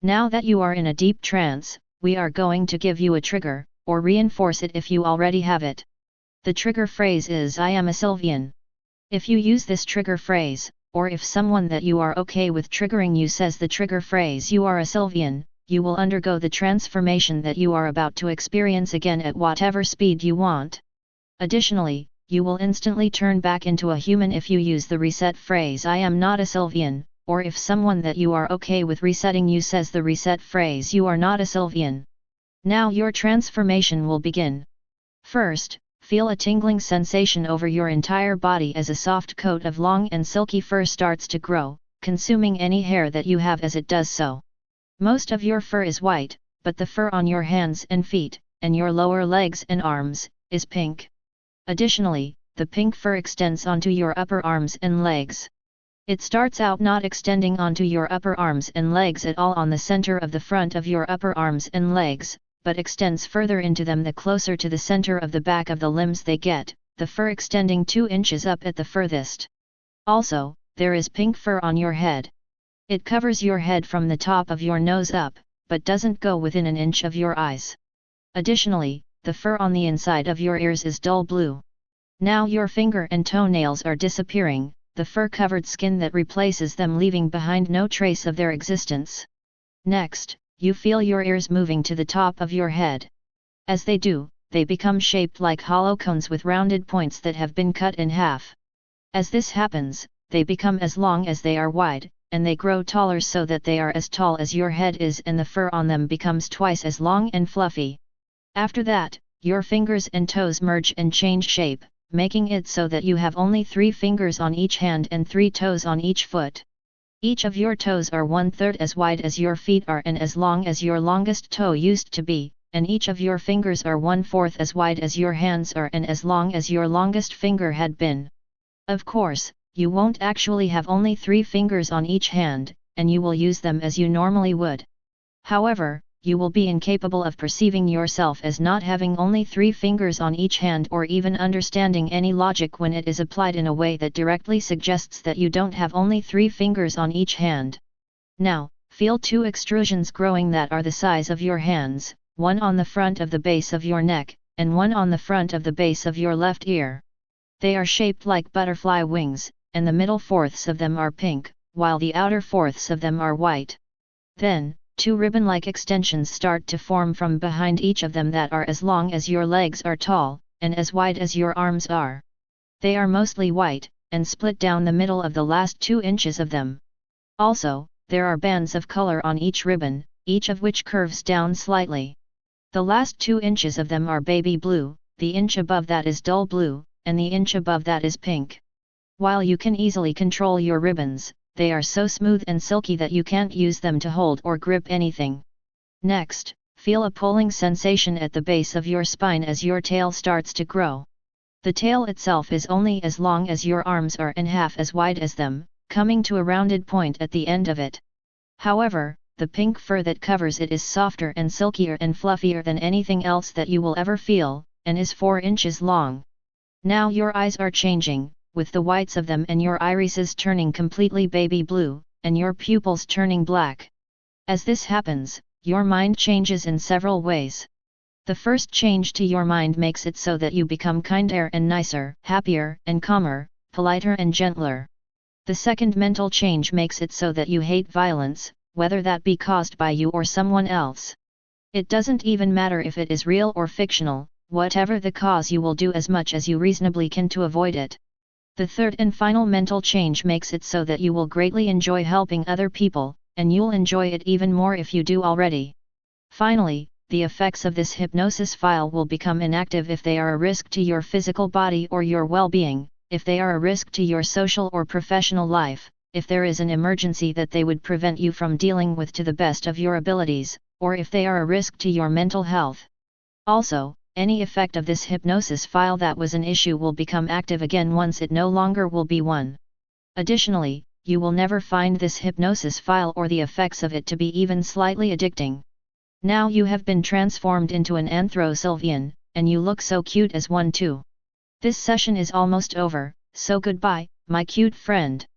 Now that you are in a deep trance, we are going to give you a trigger, or reinforce it if you already have it. The trigger phrase is I am a Sylveon. If you use this trigger phrase, or if someone that you are okay with triggering you says the trigger phrase you are a Sylveon, you will undergo the transformation that you are about to experience again at whatever speed you want. Additionally, you will instantly turn back into a human if you use the reset phrase I am not a Sylveon, or if someone that you are okay with resetting you says the reset phrase you are not a Sylveon. Now your transformation will begin. First, feel a tingling sensation over your entire body as a soft coat of long and silky fur starts to grow, consuming any hair that you have as it does so. Most of your fur is white, but the fur on your hands and feet, and your lower legs and arms, is pink. Additionally, the pink fur extends onto your upper arms and legs. It starts out not extending onto your upper arms and legs at all on the center of the front of your upper arms and legs, but extends further into them the closer to the center of the back of the limbs they get, the fur extending 2 inches up at the furthest. Also, there is pink fur on your head. It covers your head from the top of your nose up, but doesn't go within an inch of your eyes. Additionally, the fur on the inside of your ears is dull blue. Now your finger and toenails are disappearing, the fur-covered skin that replaces them leaving behind no trace of their existence. Next, you feel your ears moving to the top of your head. As they do, they become shaped like hollow cones with rounded points that have been cut in half. As this happens, they become as long as they are wide, and they grow taller so that they are as tall as your head is and the fur on them becomes twice as long and fluffy. After that, your fingers and toes merge and change shape, making it so that you have only 3 fingers on each hand and 3 toes on each foot. Each of your toes are 1/3 as wide as your feet are and as long as your longest toe used to be, and each of your fingers are 1/4 as wide as your hands are and as long as your longest finger had been. Of course, you won't actually have only 3 fingers on each hand, and you will use them as you normally would. However, you will be incapable of perceiving yourself as not having only 3 fingers on each hand or even understanding any logic when it is applied in a way that directly suggests that you don't have only 3 fingers on each hand. Now, feel 2 extrusions growing that are the size of your hands, one on the front of the base of your neck, and one on the front of the base of your left ear. They are shaped like butterfly wings, and the middle 4ths of them are pink, while the outer 4ths of them are white. Then, 2 ribbon-like extensions start to form from behind each of them that are as long as your legs are tall, and as wide as your arms are. They are mostly white, and split down the middle of the last 2 inches of them. Also, there are bands of color on each ribbon, each of which curves down slightly. The last 2 inches of them are baby blue, the inch above that is dull blue, and the inch above that is pink. While you can easily control your ribbons, they are so smooth and silky that you can't use them to hold or grip anything. Next, feel a pulling sensation at the base of your spine as your tail starts to grow. The tail itself is only as long as your arms are and half as wide as them, coming to a rounded point at the end of it. However, the pink fur that covers it is softer and silkier and fluffier than anything else that you will ever feel, and is 4 inches long. Now your eyes are changing, with the whites of them and your irises turning completely baby blue, and your pupils turning black. As this happens, your mind changes in several ways. The first change to your mind makes it so that you become kinder and nicer, happier and calmer, politer and gentler. The second mental change makes it so that you hate violence, whether that be caused by you or someone else. It doesn't even matter if it is real or fictional, whatever the cause you will do as much as you reasonably can to avoid it. The third and final mental change makes it so that you will greatly enjoy helping other people, and you'll enjoy it even more if you do already. Finally, the effects of this hypnosis file will become inactive if they are a risk to your physical body or your well-being, if they are a risk to your social or professional life, if there is an emergency that they would prevent you from dealing with to the best of your abilities, or if they are a risk to your mental health. Also, any effect of this hypnosis file that was an issue will become active again once it no longer will be one. Additionally, you will never find this hypnosis file or the effects of it to be even slightly addicting. Now you have been transformed into an Anthro Sylveon, and you look so cute as one too. This session is almost over, so goodbye, my cute friend.